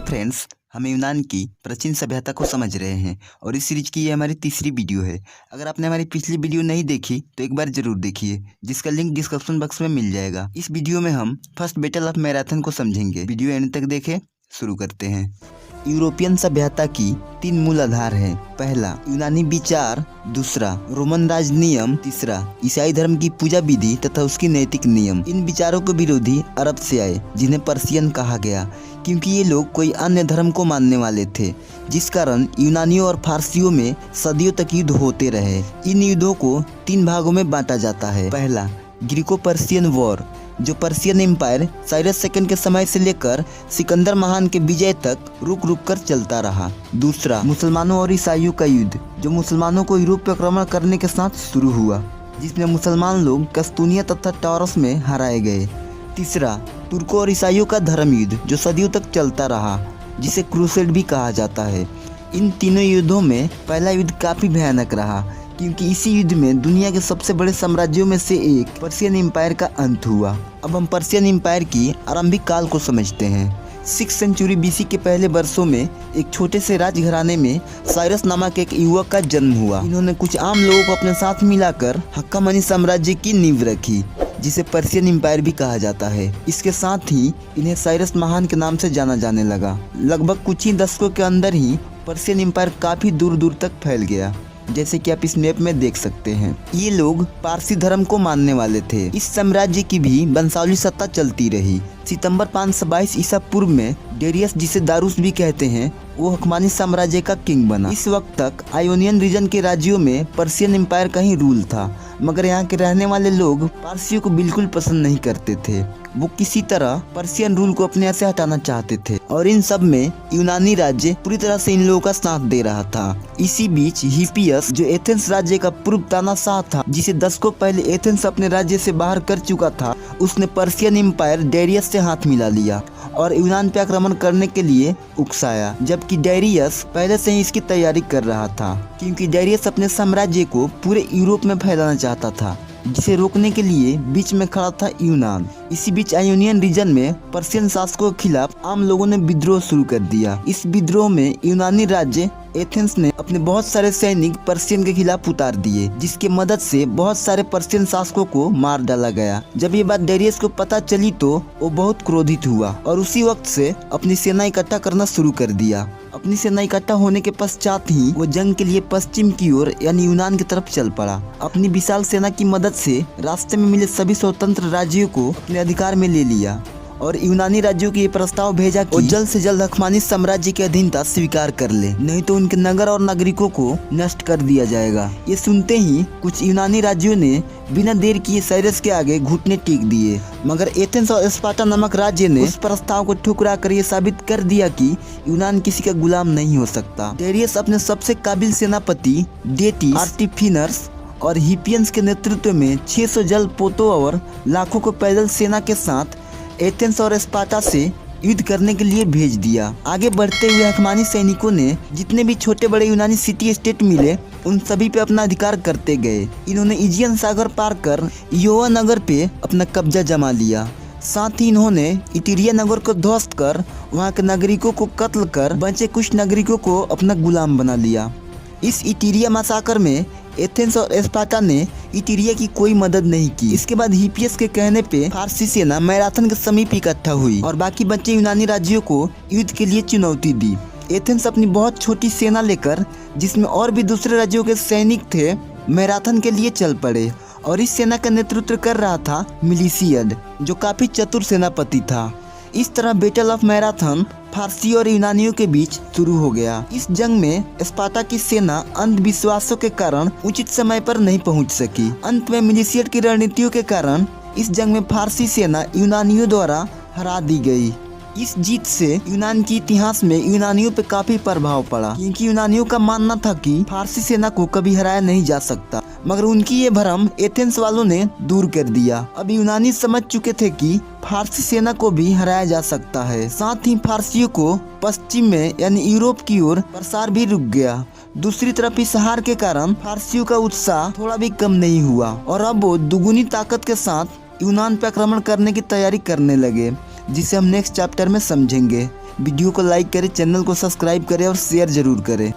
Friends, हम यूनान की प्राचीन सभ्यता को समझ रहे हैं और इस सीरीज की ये हमारी तीसरी वीडियो है। अगर आपने हमारी पिछली वीडियो नहीं देखी तो एक बार जरूर देखिए, जिसका लिंक डिस्क्रिप्शन बॉक्स में मिल जाएगा। इस वीडियो में हम फर्स्ट बैटल ऑफ मैराथन को समझेंगे। वीडियो एंड तक देखें। शुरू करते हैं। यूरोपियन सभ्यता की तीन मूल आधार हैं। पहला यूनानी विचार, दूसरा रोमन राज नियम, तीसरा ईसाई धर्म की पूजा विधि तथा उसकी नैतिक नियम। इन विचारों के विरोधी अरब से आए, जिन्हें पर्शियन कहा गया, क्योंकि ये लोग कोई अन्य धर्म को मानने वाले थे, जिस कारण यूनानियों और फारसियों में सदियों तक युद्ध होते रहे। इन युद्धों को तीन भागों में बांटा जाता है। पहला ग्रीको पर्शियन वॉर, जो पर्शियन एम्पायर साइरस सेकंड के समय से लेकर सिकंदर महान के विजय तक रुक रुक कर चलता रहा। दूसरा मुसलमानों और ईसाइयों का युद्ध, जो मुसलमानों को यूरोप पर आक्रमण करने के साथ शुरू हुआ, जिसमें मुसलमान लोग कस्तूनिया तथा टॉरस में हराए गए। तीसरा तुर्कों और ईसाइयों का धर्म युद्ध, जो सदियों तक चलता रहा, जिसे क्रूसेड भी कहा जाता है। इन तीनों युद्धों में पहला युद्ध काफी भयानक रहा, क्योंकि इसी युद्ध में दुनिया के सबसे बड़े साम्राज्यों में से एक पर्शियन एम्पायर का अंत हुआ। अब हम पर्शियन एम्पायर की आरंभिक काल को समझते हैं। 6th सेंचुरी BC के पहले वर्षों में एक छोटे से राजघराने में साइरस नामक एक युवक का जन्म हुआ। इन्होंने कुछ आम लोगों को अपने साथ मिलाकर हक्कामनी साम्राज्य की नींव रखी, जिसे पर्शियन एम्पायर भी कहा जाता है। इसके साथ ही इन्हें साइरस महान के नाम से जाना जाने लगा। लगभग कुछ ही दशकों के अंदर ही पर्शियन एम्पायर काफी दूर दूर तक फैल गया, जैसे कि आप इस मैप में देख सकते हैं। ये लोग पारसी धर्म को मानने वाले थे। इस साम्राज्य की भी वंशावली सत्ता चलती रही। सितंबर 522 ईसा पूर्व में डेरियस, जिसे दारूस भी कहते हैं, वो हक्कानी साम्राज्य का किंग बना। इस वक्त तक आयोनियन रीजन के राज्यों में पर्शियन एम्पायर का ही रूल था, मगर यहाँ के रहने वाले लोग पारसियों को बिल्कुल पसंद नहीं करते थे। वो किसी तरह पर्शियन रूल को अपने यहाँ से हटाना चाहते थे, और इन सब में यूनानी राज्य पूरी तरह से इन लोगों का साथ दे रहा था। इसी बीच हिपियस, जो एथेंस राज्य का पूर्व तानाशाह था, जिसे दशकों पहले एथेंस अपने राज्य से बाहर कर चुका था, उसने पर्शियन एम्पायर डेरियस से हाथ मिला लिया और यूनान पे आक्रमण करने के लिए उकसाया, जबकि डेरियस पहले से ही इसकी तैयारी कर रहा था, क्योंकि डेरियस अपने साम्राज्य को पूरे यूरोप में फैलाना चाहता था, जिसे रोकने के लिए बीच में खड़ा था यूनान। इसी बीच आयोनियन रीजन में पर्शियन शासकों के खिलाफ आम लोगों ने विद्रोह शुरू कर दिया। इस विद्रोह में यूनानी राज्य एथेंस ने अपने बहुत सारे सैनिक पर्शियन के खिलाफ उतार दिए, जिसके मदद से बहुत सारे पर्शियन शासकों को मार डाला गया। जब ये बात डेरियस को पता चली तो वो बहुत क्रोधित हुआ और उसी वक्त से अपनी सेना इकट्ठा करना शुरू कर दिया। अपनी सेना इकट्ठा होने के पश्चात ही वो जंग के लिए पश्चिम की ओर यानी यूनान की तरफ चल पड़ा। अपनी विशाल सेना की मदद से रास्ते में मिले सभी स्वतंत्र राज्यों को अपने अधिकार में ले लिया और यूनानी राज्यों को ये प्रस्ताव भेजा कि वो जल्द से जल्द हक्कानी साम्राज्य की अधीनता स्वीकार कर ले, नहीं तो उनके नगर और नागरिकों को नष्ट कर दिया जाएगा। ये सुनते ही कुछ यूनानी राज्यों ने बिना देर किए साइरस के आगे घुटने टेक दिए, मगर एथेंस और स्पार्टा नामक राज्य ने उस प्रस्ताव को ठुकरा कर ये साबित कर दिया कि यूनान किसी का गुलाम नहीं हो सकता। डेरियस अपने सबसे काबिल सेनापति डेटिस, आर्टिफिनर्स और हिपियंस के नेतृत्व में 600 जलपोतों और लाखों को पैदल सेना के साथ एथेंस और स्पार्टा से युद्ध करने के लिए भेज दिया। आगे बढ़ते हुए हक्कानी सैनिकों ने जितने भी छोटे बड़े यूनानी सिटी स्टेट मिले, उन सभी पे अपना अधिकार करते गए। इन्होंने इजियन सागर पार कर योवा नगर पे अपना कब्जा जमा लिया। साथ ही इन्होंने इटीरिया नगर को ध्वस्त कर वहाँ के नागरिकों को कत्ल कर बचे कुछ नागरिकों को अपना गुलाम बना लिया। इस इटीरिया मैसाकर में एथेंस और स्पार्टा ने इटीरिया की कोई मदद नहीं की। इसके बाद हिपियस के कहने पे फारसी सेना मैराथन के समीप इकट्ठा हुई और बाकी बचे यूनानी राज्यों को युद्ध के लिए चुनौती दी। एथेंस अपनी बहुत छोटी सेना लेकर, जिसमें और भी दूसरे राज्यों के सैनिक थे, मैराथन के लिए चल पड़े और इस सेना का नेतृत्व कर रहा था मिलिसियड, जो काफी चतुर सेनापति था। इस तरह बैटल ऑफ मैराथन फारसी और यूनानियों के बीच शुरू हो गया। इस जंग में स्पार्टा की सेना अंधविश्वासों के कारण उचित समय पर नहीं पहुंच सकी। अंत में मिलिशियट की रणनीतियों के कारण इस जंग में फारसी सेना यूनानियों द्वारा हरा दी गई। इस जीत से यूनान के इतिहास में यूनानियों पे काफी प्रभाव पड़ा, क्योंकि यूनानियों का मानना था कि फारसी सेना को कभी हराया नहीं जा सकता, मगर उनकी ये भ्रम एथेंस वालों ने दूर कर दिया। अब यूनानी समझ चुके थे कि फारसी सेना को भी हराया जा सकता है। साथ ही फारसियों को पश्चिम में यानी यूरोप की ओर प्रसार भी रुक गया। दूसरी तरफ इस हार के कारण फारसियों का उत्साह थोड़ा भी कम नहीं हुआ और अब वो दुगुनी ताकत के साथ यूनान पर आक्रमण करने की तैयारी करने लगे, जिसे हम नेक्स्ट चैप्टर में समझेंगे। वीडियो को लाइक करें, चैनल को सब्सक्राइब करें और शेयर जरूर करें।